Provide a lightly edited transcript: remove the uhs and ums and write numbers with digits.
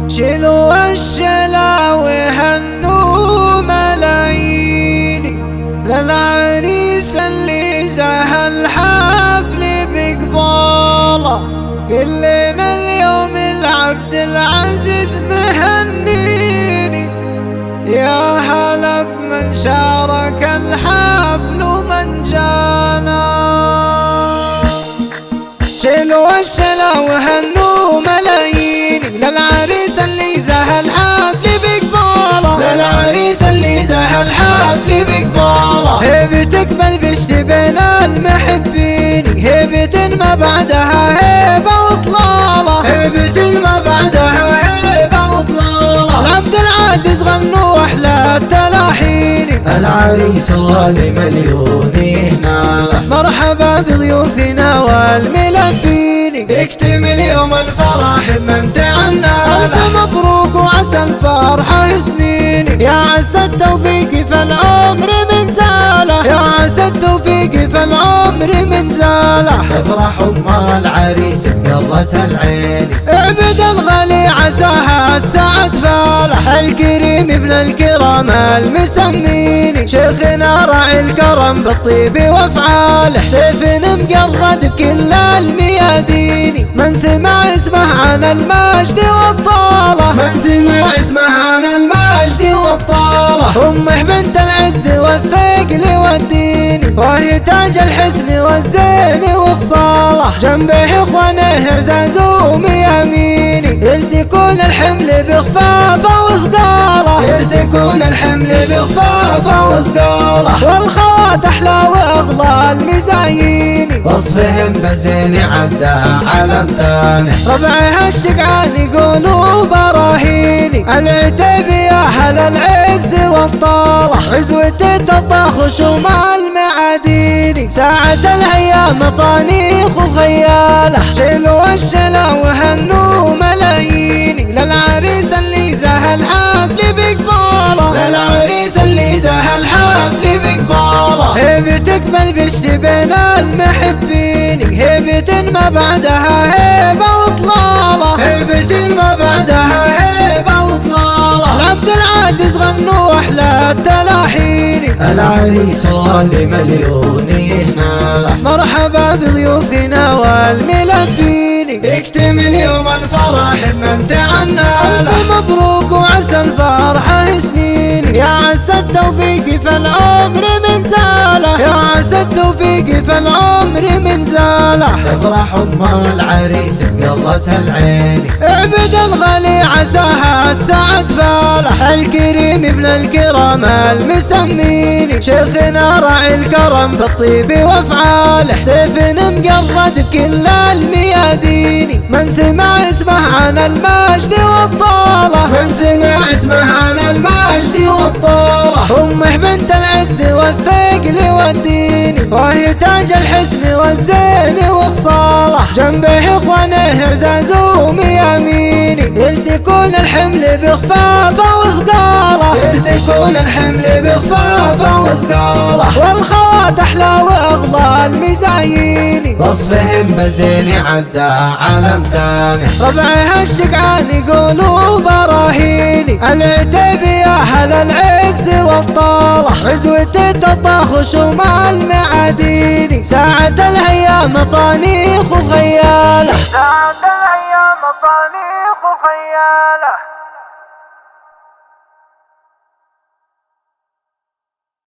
شلوا الشلا وهنوا ملاييني للعريس اللي زهى الحفل بقباله. كلنا اليوم العبد العزيز مهنيني، يا هلا بمن شارك الحفل ومن جانا. شلوا الشلا وهنوا ملاييني للعريس اللي زهى الحفل بقباله، للعريس اللي زهى الحفل بقباله. هيبتك بلبشت بين المحبين، هيبة ما بعدها هيبة وطلالة، هيبة ما بعدها هيبة وطلالة. العبد العزيز غنوا أحلى التلاحين، العريس الغالي مليون هناله. مرحبا بضيوفنا والملفين، يكتمل يوم الفرح بمن تعناله. ألف مبروك وعسى الفرحة سنين، يا عسى التوفيق فالعمر من زاله، يا عسى التوفيق فالعمر من زاله. افرح ام العريس بقرة العين، عبد الغالي عساها السعد فالح. الكريم ابن الكرام المسمين، شيخنا راعي الكرم بالطيب وافعاله. سيف مقرد بكل الميادين، من سمع اسمه عن المجد والطاله، من سمع اسمه عن المجد والطاله. امه بنت العز والثقل والدين، وهي تاج الحسن والزين وخصاله. جنبه اخوانه عزاز ومياميني، يرتكون الحمل بخفافه وثقاله، يرتكون الحمل بخفافه وثقاله. والخوات احلى واغلى المزايين، وصفهم بزين عدى علم تاني. ربعها الشقعان يقولوا براهيني، العتيب يا اهل العز والطاله. عزوة الطاخ شمال المعادين، ساعة الايام طانيخ وخياله. شلوا الشلا وهنوا ملايين للعريس اللي زهى الحفل بقباله، للعريس اللي زهى الحفل بقباله. هيبتك بلبشت بين المحبين، هيبة ما بعدها هيبة وطلالة، هيبة ما بعدها هيبة وطلالة. العبد العزيز غنوا أحلى التلاحين، العريس الغالي مليون هناله. مرحبا بضيوفنا والملفين، يكتمل يوم الفرح بمن تعناله. ألف مبروك وعسى الفرحة سنين، يا عسى التوفيق فالعمر من زاله، يا عسى التوفيق فالعمر من زاله. افرح ام العريس بقرة العين، عبد الغالي عساها السعد فالح. الكريم ابن الكرام المسمين، شيخنا راعي الكرم بالطيب وافعاله. سيف مقرد بكل الميادين، من سمع اسمه عن المجد والطاله، من سمع اسمه عن المجد والطاله. امه بنت العز والثقل والدين، وهي تاج الحسن والزين وخصاله. جنبه اخوانه عزاز ومياميني، يرتكون الحمل بخفافه وثقاله، يرتكون الحمل بخفافه وثقاله. والخوات احلى واغلى المزايين، وصفهم بزين عدى علم تاني. ربعها الشقعان يقولوا براهيني، العتيب يا اهل العز والطاله. عزوة الطاخ شمال معاديني، ساعة الايام طانيخ وخياله، ساعة الايام طانيخ وخياله.